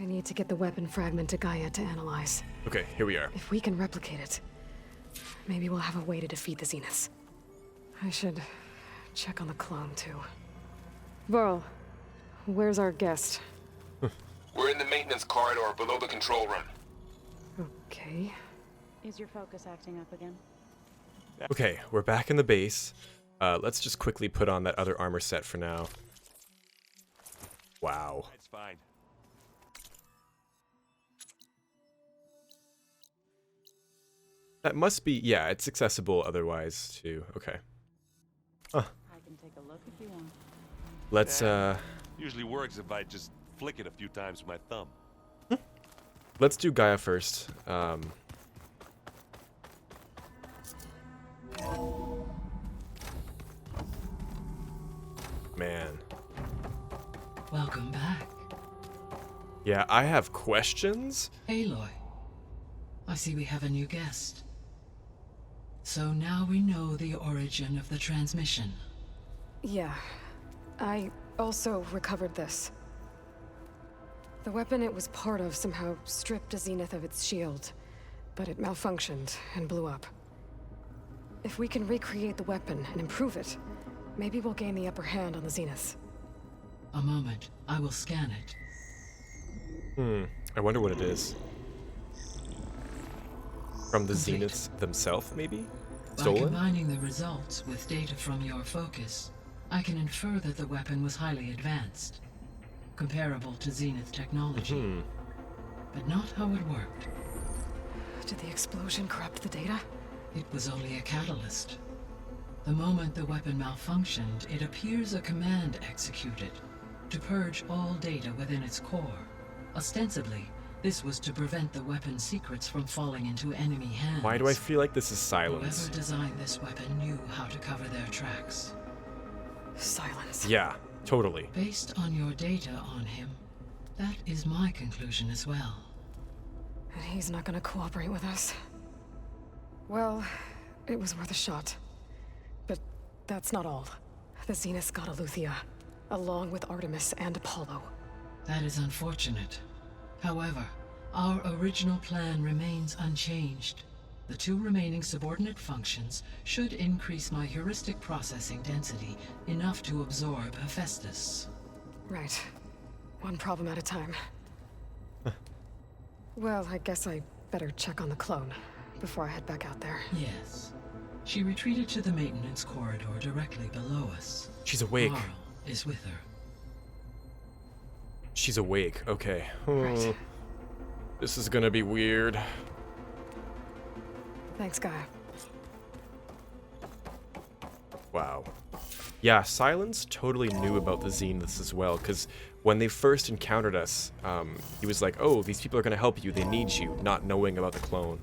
I need to get the weapon fragment to Gaia to analyze. Okay, here we are. If we can replicate it, maybe we'll have a way to defeat the Zeniths. I should check on the clone, too. Varl, where's our guest? We're in the maintenance corridor below the control room. Okay. Is your focus acting up again? Okay, we're back in the base. Let's just quickly put on that other armor set for now. Wow. It's fine. That must be, yeah, it's accessible otherwise too. Okay. Huh. I can take a look if you want. Let's Usually works if I just flick it a few times with my thumb. let's do Gaia first. Man. Welcome back. Yeah, I have questions. Aloy. I see we have a new guest. So now we know the origin of the transmission. Yeah. I also recovered this. The weapon it was part of somehow stripped a Zenith of its shield, but it malfunctioned and blew up. If we can recreate the weapon and improve it, maybe we'll gain the upper hand on the Zeniths. A moment. I will scan it. I wonder what it is. From the Zeniths themselves, maybe? By Stolen? combining the results with data from your focus, I can infer that the weapon was highly advanced, comparable to Zenith technology, but not how it worked. Did the explosion corrupt the data? It was only a catalyst. The moment the weapon malfunctioned, it appears a command executed to purge all data within its core. Ostensibly, this was to prevent the weapon's secrets from falling into enemy hands. Why do I feel like this is silence? Whoever designed this weapon knew how to cover their tracks. Silence. Yeah, totally. Based on your data on him, that is my conclusion as well. And he's not gonna cooperate with us. Well, it was worth a shot. But that's not all. The Zeniths got Aletheia, along with Artemis and Apollo. That is unfortunate. However, our original plan remains unchanged. The two remaining subordinate functions should increase my heuristic processing density enough to absorb Hephaestus. Right. One problem at a time. Well, I guess I better check on the clone before I head back out there. Yes. She retreated to the maintenance corridor directly below us. She's awake. Prowl is with her. She's awake. Okay. Right. This is gonna be weird. Thanks, Gaia. Wow. Yeah, Silence totally knew about the Zeniths as well, because when they first encountered us, he was like, oh, these people are gonna help you, they need you, not knowing about the clone.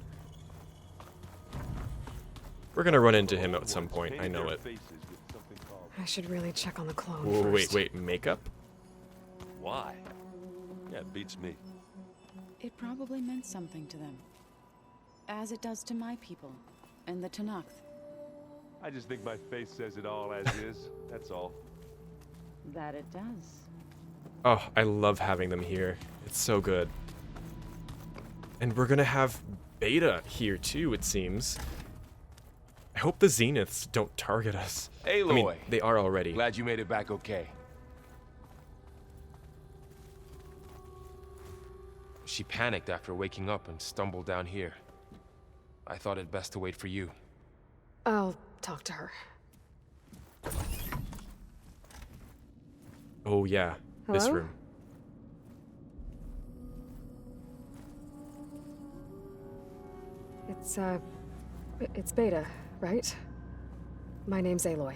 We're gonna run into him at some point, I know it. I should really check on the clone Whoa, first. wait, makeup? Why? Yeah, it beats me. It probably meant something to them. As it does to my people, and the Tanakh. I just think my face says it all as is. That's all. That it does. Oh, I love having them here. It's so good. And we're gonna have Beta here too, it seems. I hope the Zeniths don't target us. Aloy. I mean, they are already. Glad you made it back okay. She panicked after waking up and stumbled down here. I thought it best to wait for you. I'll talk to her. Oh yeah, this Hello? room. It's Beta, right? My name's Aloy.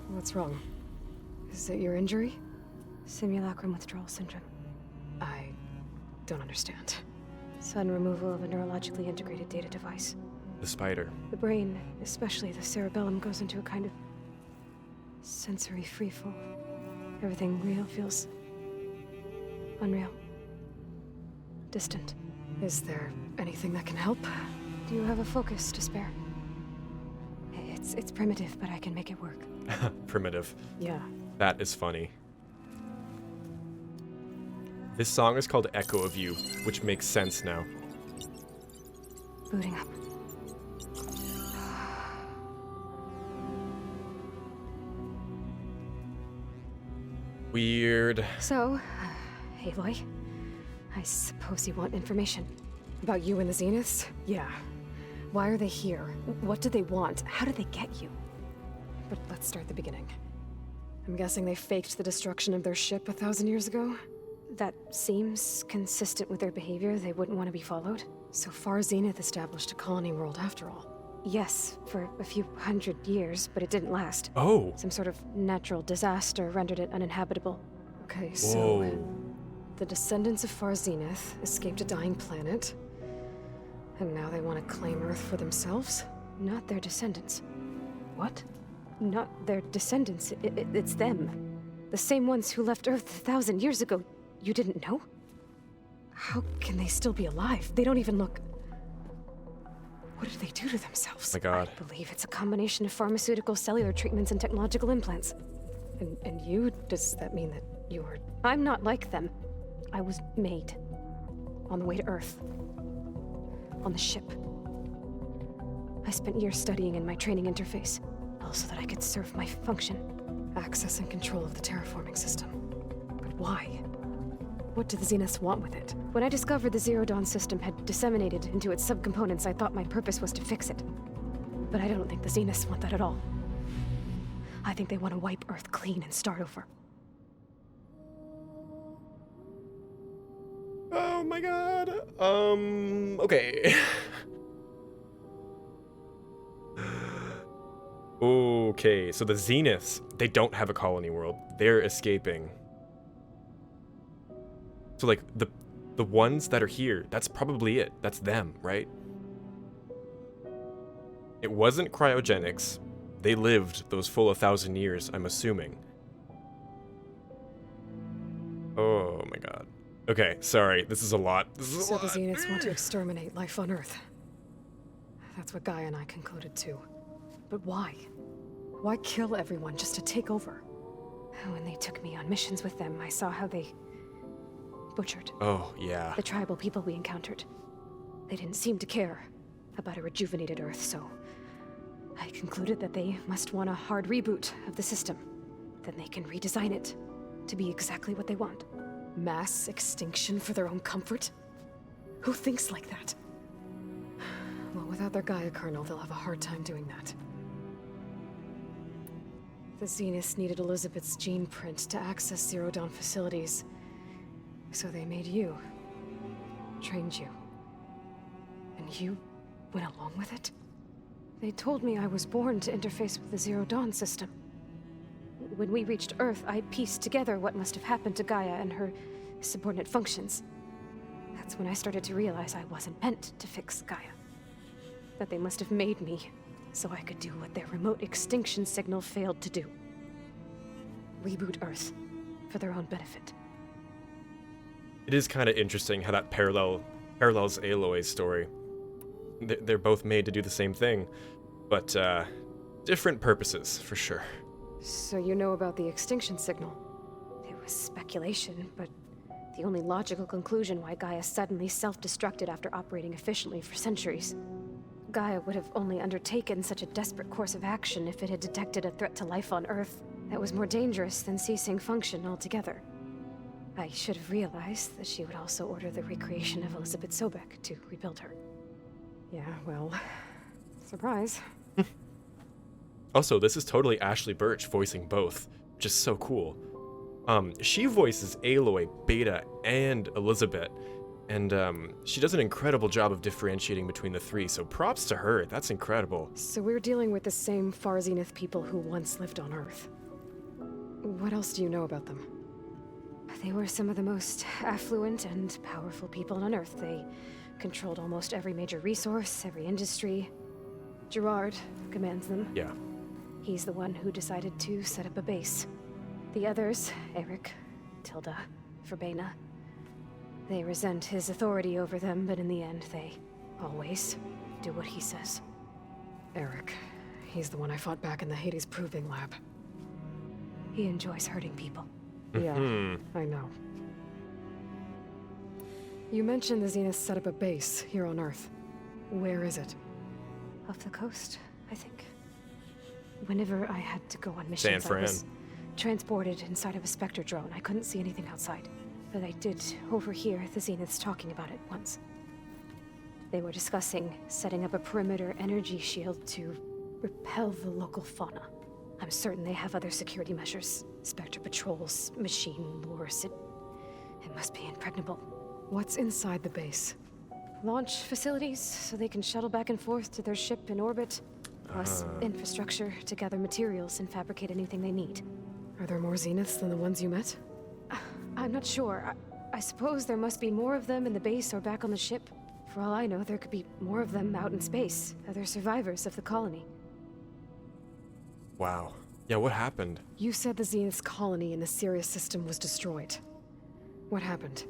What's wrong? Is it your injury? Simulacrum withdrawal syndrome. I don't understand. Sudden removal of a neurologically integrated data device. The spider. The brain, especially the cerebellum, goes into a kind of sensory freefall. Everything real feels unreal. Distant. Is there anything that can help? Do you have a focus to spare? It's primitive, but I can make it work. Primitive. Yeah. That is funny. This song is called Echo of You, which makes sense now. Booting up. Weird. So, Aloy, I suppose you want information. About you and the Zeniths? Yeah. Why are they here? What do they want? How did they get you? But let's start at the beginning. I'm guessing they faked the destruction of their ship 1,000 years ago? That seems consistent with their behavior. They wouldn't want to be followed. So far, Zenith established a colony world after all. Yes, for a few hundred years, but it didn't last. Oh. Some sort of natural disaster rendered it uninhabitable. Okay, so... Whoa. The descendants of Far Zenith escaped a dying planet, and now they want to claim Earth for themselves? Not their descendants. What? Not their descendants. It's them. The same ones who left Earth 1,000 years ago. You didn't know? How can they still be alive? They don't even look... What did they do to themselves? My God. I believe it's a combination of pharmaceutical, cellular treatments, and technological implants. And you? Does that mean that you are... I'm not like them. I was made. On the way to Earth. On the ship. I spent years studying in my training interface, all so that I could serve my function. Access and control of the terraforming system. But why? What do the Zeniths want with it? When I discovered the Zero Dawn system had disseminated into its subcomponents, I thought my purpose was to fix it. But I don't think the Zeniths want that at all. I think they want to wipe Earth clean and start over. Oh my God. Okay. Okay, so the Zeniths, they don't have a colony world. They're escaping. So like the ones that are here, that's probably it. That's them, right? It wasn't cryogenics. They lived those full 1,000 years, I'm assuming. Oh my God. Okay, sorry. This is a lot. This is a So lot. the Zeniths want to exterminate life on Earth. That's what Gaia and I concluded too. But why? Why kill everyone just to take over? When they took me on missions with them, I saw how they butchered Oh, yeah. the tribal people we encountered. They didn't seem to care about a rejuvenated Earth, so I concluded that they must want a hard reboot of the system. Then they can redesign it to be exactly what they want. Mass extinction for their own comfort? Who thinks like that? Well, without their Gaia kernel, they'll have a hard time doing that. The Zeniths needed Elizabeth's gene print to access Zero Dawn facilities. So they made you. Trained you. And you went along with it? They told me I was born to interface with the Zero Dawn system. When we reached Earth, I pieced together what must have happened to Gaia and her subordinate functions. That's when I started to realize I wasn't meant to fix Gaia. That they must have made me so I could do what their remote extinction signal failed to do. Reboot Earth for their own benefit. It is kind of interesting how that parallels Aloy's story. They're both made to do the same thing, but different purposes, for sure. So you know about the extinction signal? It was speculation, but the only logical conclusion why Gaia suddenly self-destructed after operating efficiently for centuries. Gaia would have only undertaken such a desperate course of action if it had detected a threat to life on Earth that was more dangerous than ceasing function altogether. I should have realized that she would also order the recreation of Elizabeth Sobek to rebuild her. Yeah, well, surprise. Also, this is totally Ashley Birch voicing both, which is so cool. She voices Aloy, Beta, and Elizabeth, and she does an incredible job of differentiating between the three, so props to her. That's incredible. So we're dealing with the same Far Zenith people who once lived on Earth. What else do you know about them? They were some of the most affluent and powerful people on Earth. They controlled almost every major resource, every industry. Gerard commands them. Yeah. He's the one who decided to set up a base. The others, Eric, Tilda, Verbena, they resent his authority over them, but in the end, they always do what he says. Eric. He's the one I fought back in the Hades Proving Lab. He enjoys hurting people. Yeah, I know. You mentioned the Zenith set up a base here on Earth. Where is it? Off the coast, I think. Whenever I had to go on missions, San I was Fran. transported inside of a Spectre drone. I couldn't see anything outside. But I did overhear the Zeniths talking about it once. They were discussing setting up a perimeter energy shield to repel the local fauna. I'm certain they have other security measures. Spectre patrols, machine lures. It must be impregnable. What's inside the base? Launch facilities, so they can shuttle back and forth to their ship in orbit. Plus infrastructure to gather materials and fabricate anything they need. Are there more Zeniths than the ones you met? I'm not sure. I suppose there must be more of them in the base or back on the ship. For all I know, there could be more of them out in space, other survivors of the colony. Wow. Yeah, what happened? You said the Zenith's colony in the Sirius system was destroyed. What happened?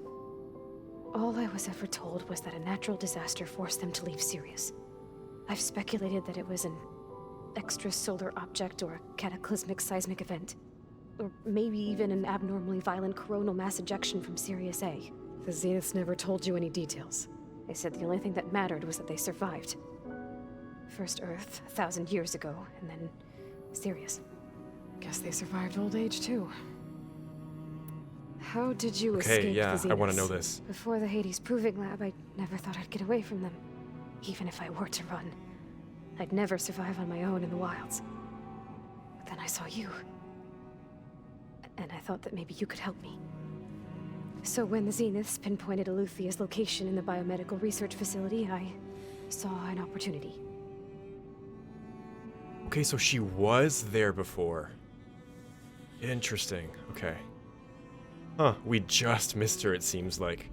All I was ever told was that a natural disaster forced them to leave Sirius. I've speculated that it was an extrasolar object or a cataclysmic seismic event. Or maybe even an abnormally violent coronal mass ejection from Sirius A. The Zeniths never told you any details. They said the only thing that mattered was that they survived. First Earth, 1,000 years ago, and then Sirius. Guess they survived old age, too. How did you Okay, escape yeah, the Zeniths? I want to know this. Before the Hades Proving Lab, I never thought I'd get away from them. Even if I were to run. I'd never survive on my own in the wilds. But then I saw you. And I thought that maybe you could help me. So when the Zeniths pinpointed Eluthia's location in the biomedical research facility, I saw an opportunity. Okay, so she was there before. Interesting. Okay. Huh, we just missed her, it seems like.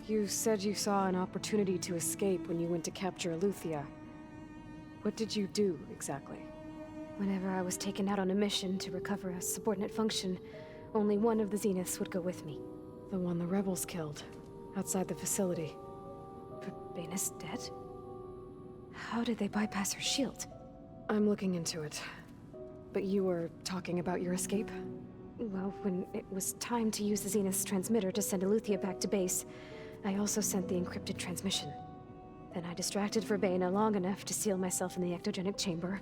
You said you saw an opportunity to escape when you went to capture Eluthia. What did you do, exactly? Whenever I was taken out on a mission to recover a subordinate function, only one of the Zeniths would go with me. The one the rebels killed, outside the facility. Baina's dead? How did they bypass her shield? I'm looking into it. But you were talking about your escape? Well, when it was time to use the Zenith's transmitter to send Eluthia back to base, I also sent the encrypted transmission. Then I distracted Verbaina long enough to seal myself in the ectogenic chamber,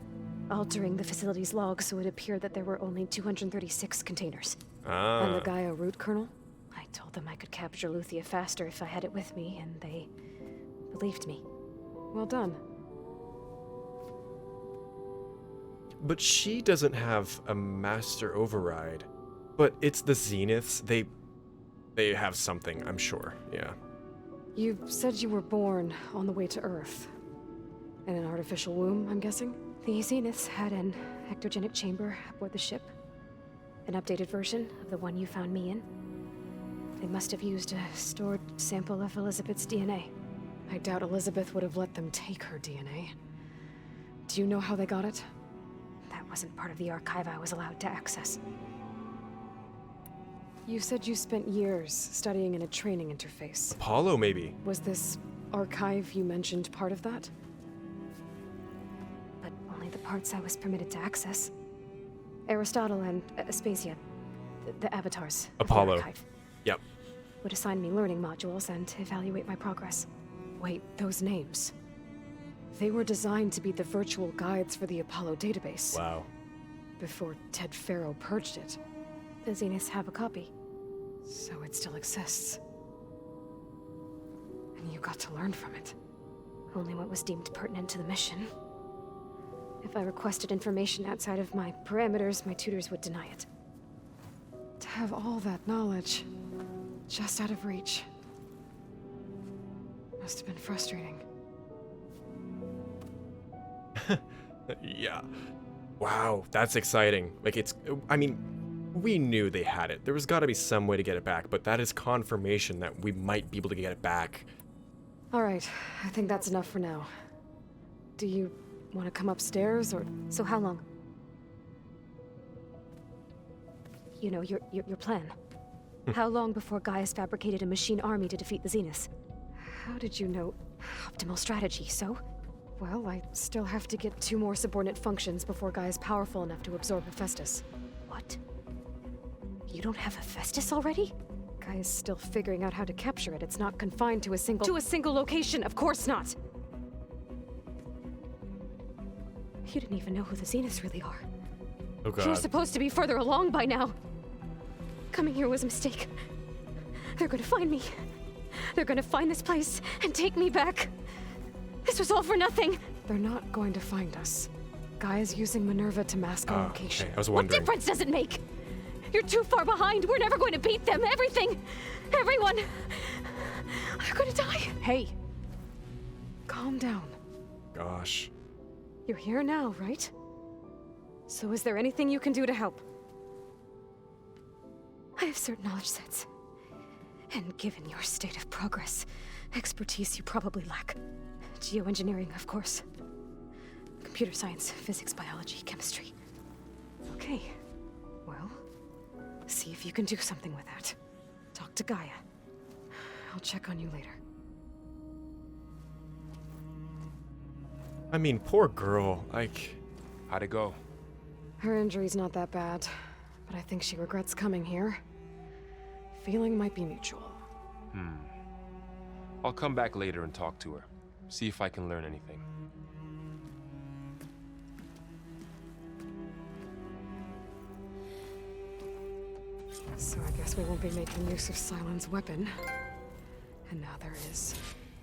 altering the facility's log so it appeared that there were only 236 containers. And the Gaia root kernel? I told them I could capture Eluthia faster if I had it with me, and they believed me. Well done. But she doesn't have a master override. But it's the Zeniths. They have something, I'm sure. Yeah. You said you were born on the way to Earth. In an artificial womb, I'm guessing? The Zeniths had an ectogenic chamber aboard the ship. An updated version of the one you found me in. They must have used a stored sample of Elizabeth's DNA. I doubt Elizabeth would have let them take her DNA. Do you know how they got it? That wasn't part of the archive I was allowed to access. You said you spent years studying in a training interface. Apollo, maybe. Was this archive you mentioned part of that? But only the parts I was permitted to access. Aristotle and Aspasia, the avatars of the Apollo. archive, Yep. would assign me learning modules and evaluate my progress. Wait, those names. They were designed to be the virtual guides for the Apollo database. Wow. Before Ted Faro purged it. The Zeniths have a copy. So it still exists. And you got to learn from it. Only what was deemed pertinent to the mission. If I requested information outside of my parameters, my tutors would deny it. To have all that knowledge, just out of reach. Must have been frustrating. Yeah. Wow, that's exciting. Like, I mean, we knew they had it. There was gotta be some way to get it back, but that is confirmation that we might be able to get it back. All right, I think that's enough for now. Do you want to come upstairs, or... So how long? You know, your plan. How long before Gaius fabricated a machine army to defeat the Zeniths? How did you know? Optimal strategy, so? Well, I still have to get 2 more subordinate functions before Guy is powerful enough to absorb Hephaestus. What? You don't have Hephaestus already? Gaia's still figuring out how to capture it. It's not confined to a single location. Of course not. You didn't even know who the Zeniths really are. Oh god. You were supposed to be further along by now. Coming here was a mistake. They're gonna find me. They're gonna find this place and take me back. This was all for nothing. They're not going to find us. Gaia's using Minerva to mask our location. Okay, I was What wondering. difference does it make? You're too far behind. We're never going to beat them. Everything. Everyone. They're gonna die. Hey! Calm down. Gosh. You're here now, right? So is there anything you can do to help? I have certain knowledge sets. And given your state of progress, expertise you probably lack. Geoengineering, of course. Computer science, physics, biology, chemistry. Okay. Well, see if you can do something with that. Talk to Gaia. I'll check on you later. I mean, poor girl. Like, How'd it go? Her injury's not that bad, but I think she regrets coming here. Feeling might be mutual. I'll come back later and talk to her. See if I can learn anything. So I guess we won't be making use of Sylens' weapon. And now there is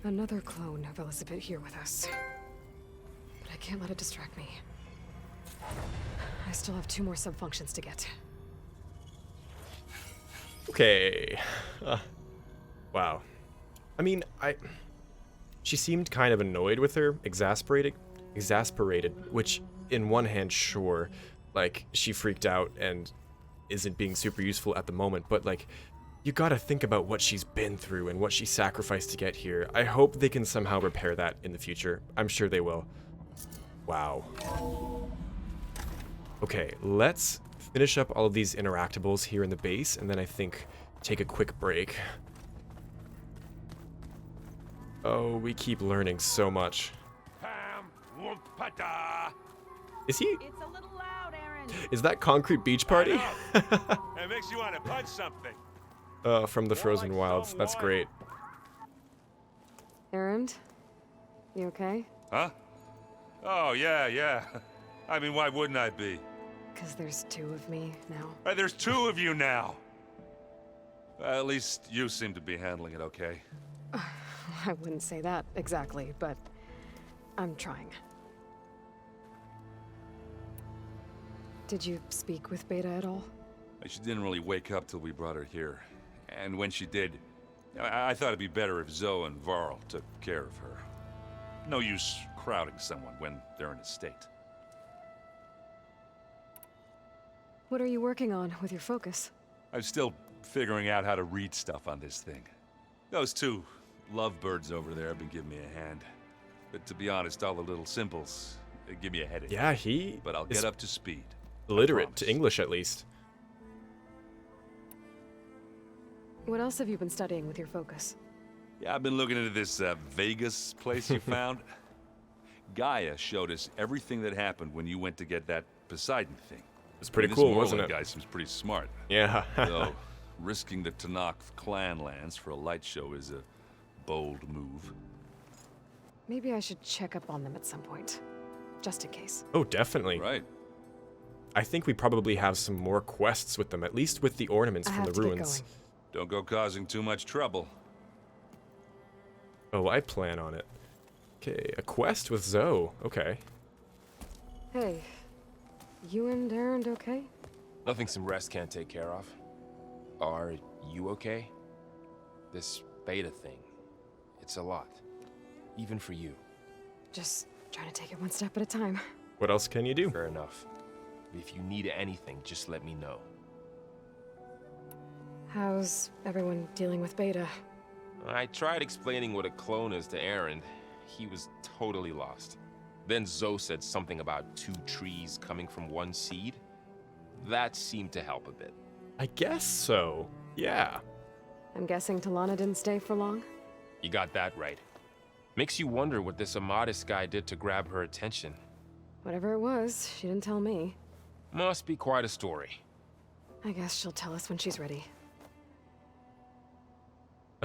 another clone of Elizabeth here with us. But I can't let it distract me. I still have 2 more subfunctions to get. okay. Wow. I mean, she seemed kind of annoyed with her, exasperated, which in one hand, sure, like, she freaked out and isn't being super useful at the moment, but like, you gotta think about what she's been through and what she sacrificed to get here. I hope they can somehow repair that in the future. I'm sure they will. Wow. Okay, let's finish up all of these interactables here in the base, and then I think take a quick break. Oh, we keep learning so much. Pam, whoop-pata. Is he? It's a little loud, Aaron. Is that Concrete Beach Party? It makes you want to punch something. From the Frozen Wilds. That's great. Erend? You okay? Huh? Oh, yeah. I mean, why wouldn't I be? 'Cause there's 2 of me now. There's 2 of you now. At least you seem to be handling it okay. I wouldn't say that exactly, but I'm trying. Did you speak with Beta at all? She didn't really wake up till we brought her here. And when she did, I thought it'd be better if Zoe and Varl took care of her. No use crowding someone when they're in a state. What are you working on with your focus? I'm still figuring out how to read stuff on this thing. Those 2 lovebirds over there have been giving me a hand. But to be honest, all the little symbols give me a headache. Yeah, he But I'll is get up to speed. literate to promise. English at least. What else have you been studying with your focus? Yeah, I've been looking into this Vegas place you found. Gaia showed us everything that happened when you went to get that Poseidon thing. It's pretty This cool, Moreland wasn't it? guy seems pretty smart. Yeah. Though, risking the Tanakh clan lands for a light show is a bold move. Maybe I should check up on them at some point. Just in case. Oh, definitely. Right. I think we probably have some more quests with them, at least with the ornaments I from have the to get ruins. going. Don't go causing too much trouble. Oh, I plan on it. Okay, a quest with Zoe. Okay. Hey, you and Erend okay? Nothing some rest can't take care of. Are you okay? This beta thing, it's a lot. Even for you. Just trying to take it one step at a time. What else can you do? Fair enough. If you need anything, just let me know. How's everyone dealing with Beta? I tried explaining what a clone is to Aaron. He was totally lost. Then Zoe said something about 2 trees coming from 1 seed. That seemed to help a bit. I guess so. Yeah. I'm guessing Talana didn't stay for long? You got that right. Makes you wonder what this Amadis guy did to grab her attention. Whatever it was, she didn't tell me. Must be quite a story. I guess she'll tell us when she's ready.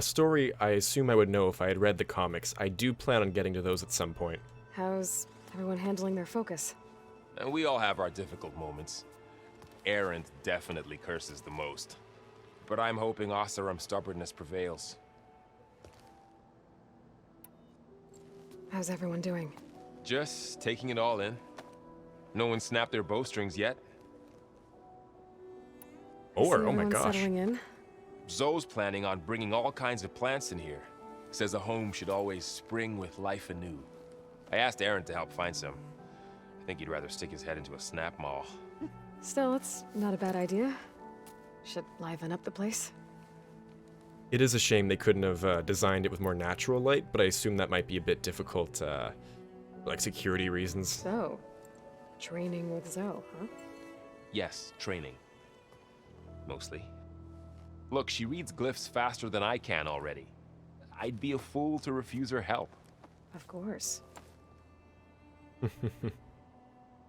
a story I assume I would know if I had read the comics. I do plan on getting to those at some point. How's everyone handling their focus? And we all have our difficult moments. Erend definitely curses the most. But I'm hoping Oseram's stubbornness prevails. How's everyone doing? Just taking it all in. No one snapped their bowstrings yet. Or, See oh my everyone gosh. settling in? Zoe's planning on bringing all kinds of plants in here. Says a home should always spring with life anew. I asked Erend to help find some. I think he'd rather stick his head into a snap maul. Still, it's not a bad idea. Should liven up the place. It is a shame they couldn't have designed it with more natural light, but I assume that might be a bit difficult, like security reasons. So, training with Zoe, huh? Yes, training. Mostly. Look, she reads glyphs faster than I can already. I'd be a fool to refuse her help. Of course.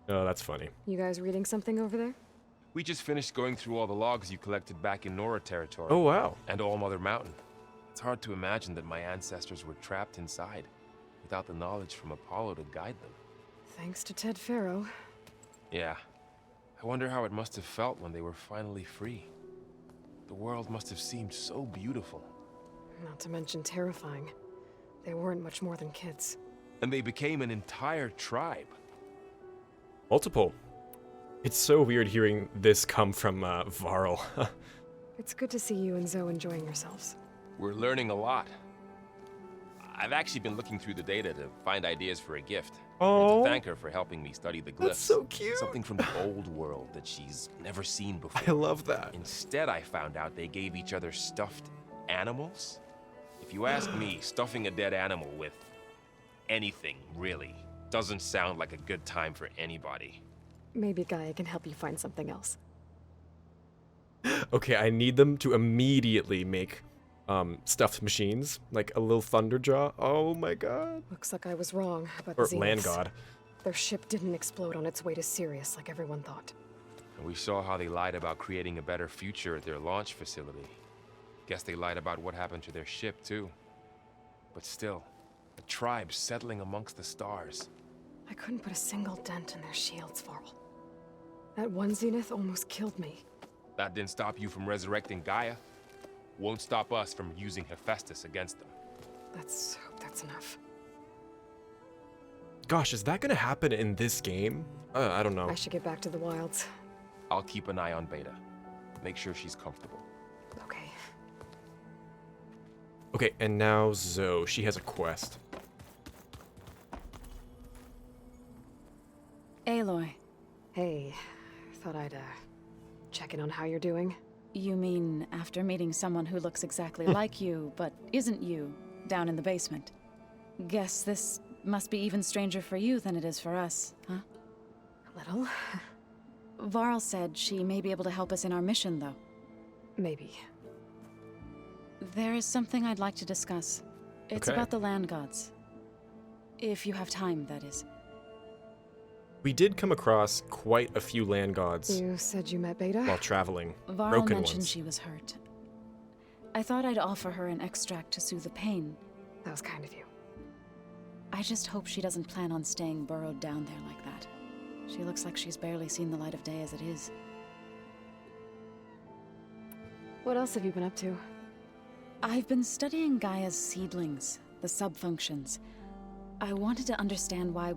Oh, that's funny. You guys reading something over there? We just finished going through all the logs you collected back in Nora territory. Oh, wow. And All Mother Mountain. It's hard to imagine that my ancestors were trapped inside, without the knowledge from Apollo to guide them. Thanks to Ted Faro. Yeah. I wonder how it must have felt when they were finally free. The world must have seemed so beautiful. Not to mention terrifying. They weren't much more than kids. And they became an entire tribe. Multiple. It's so weird hearing this come from Varl. It's good to see you and Zoe enjoying yourselves. We're learning a lot. I've actually been looking through the data to find ideas for a gift. Oh, And to thank her for helping me study the glyphs. that's so cute. Something from the old world that she's never seen before. I love that. Instead, I found out they gave each other stuffed animals. If you ask me, stuffing a dead animal with anything, really, doesn't sound like a good time for anybody. Maybe Gaia can help you find something else. Okay, I need them to immediately make stuffed machines, like a little Thunderjaw. Oh my god. Looks like I was wrong about Or the Land Zeniths. God. Their ship didn't explode on its way to Sirius like everyone thought. And we saw how they lied about creating a better future at their launch facility. Guess they lied about what happened to their ship, too. But still, a tribe settling amongst the stars. I couldn't put a single dent in their shields, Varl. That one Zenith almost killed me. That didn't stop you from resurrecting Gaia. Won't stop us from using Hephaestus against them. Let's hope that's enough. Gosh, is that gonna happen in this game? I don't know. I should get back to the wilds. I'll keep an eye on Beta. Make sure she's comfortable. Okay. Okay, and now Zoe. She has a quest. Aloy, Hey, thought I'd, check in on how you're doing. you mean after meeting someone who looks exactly like you, but isn't you, down in the basement? Guess this must be even stranger for you than it is for us, huh? A little. Varl said she may be able to help us in our mission, though. Maybe. There is something I'd like to discuss. It's Okay. about the land gods. If you have time, that is. We did come across quite a few land gods You said you met Beta? while traveling. Varl Broken mentioned ones. she was hurt. I thought I'd offer her an extract to soothe the pain. That was kind of you. I just hope she doesn't plan on staying burrowed down there like that. She looks like she's barely seen the light of day as it is. What else have you been up to? I've been studying Gaia's seedlings, the subfunctions. I wanted to understand why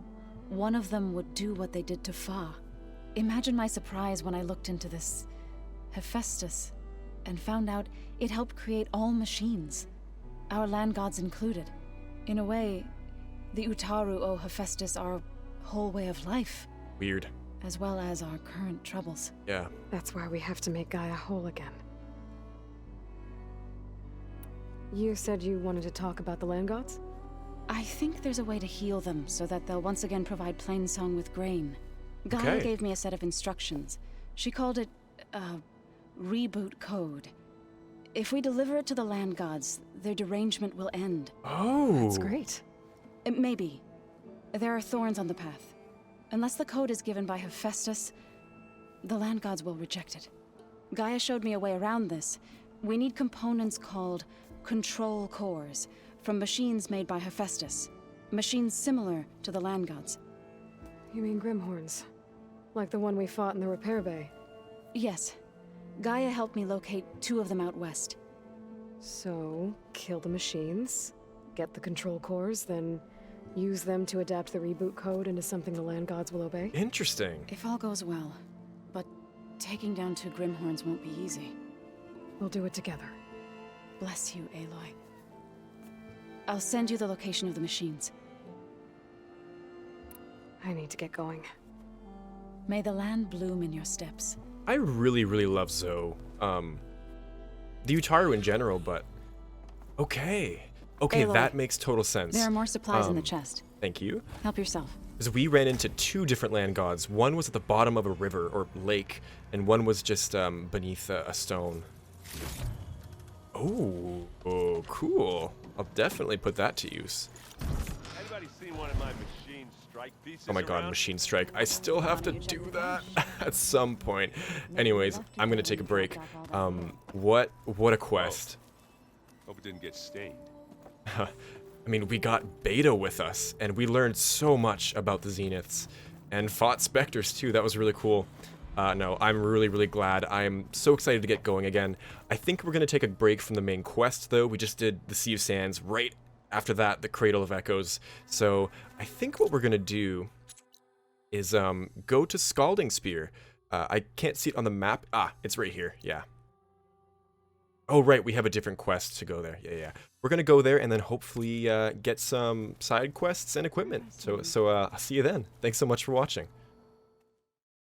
one of them would do what they did to Fa. Imagine my surprise when I looked into this Hephaestus and found out it helped create all machines, our land gods included. In a way, the Utaru owe Hephaestus our whole way of life, Weird. as well as our current troubles. Yeah. That's why we have to make Gaia whole again. You said you wanted to talk about the land gods? I think there's a way to heal them so that they'll once again provide Plainsong with grain. Gaia Okay. gave me a set of instructions. She called it a reboot code. If we deliver it to the land gods, their derangement will end. Oh. That's great. Maybe. There are thorns on the path. Unless the code is given by Hephaestus, the land gods will reject it. Gaia showed me a way around this. We need components called control cores from machines made by Hephaestus. Machines similar to the land gods. You mean Grimhorns? Like the one we fought in the repair bay? Yes. Gaia helped me locate 2 of them out west. So, kill the machines, get the control cores, then use them to adapt the reboot code into something the land gods will obey? Interesting. If all goes well. But taking down 2 Grimhorns won't be easy. We'll do it together. Bless you, Aloy. I'll send you the location of the machines. I need to get going. May the land bloom in your steps. I really, really love Zoe. The Utaru in general, but... Okay. Okay, Aloy, that makes total sense. There are more supplies in the chest. Thank you. Help yourself. Because we ran into 2 different land gods. One was at the bottom of a river or lake, and one was just beneath a stone. Oh, cool. I'll definitely put that to use. Anybody seen one of my machine strike pieces Oh my god, around? Machine Strike. I still have to do that at some point. Anyways, I'm gonna take a break. What a quest. Hope it didn't get stained. I mean, we got Beta with us, and we learned so much about the Zeniths, and fought Spectres too. That was really cool. No, I'm really, really glad. I'm so excited to get going again. I think we're gonna take a break from the main quest, though. We just did the Sea of Sands. Right after that, the Cradle of Echoes. So I think what we're gonna do is go to Scalding Spear. I can't see it on the map. Ah, it's right here. Yeah. Oh, right, we have a different quest to go there. Yeah. We're gonna go there and then hopefully get some side quests and equipment. So I'll see you then. Thanks so much for watching.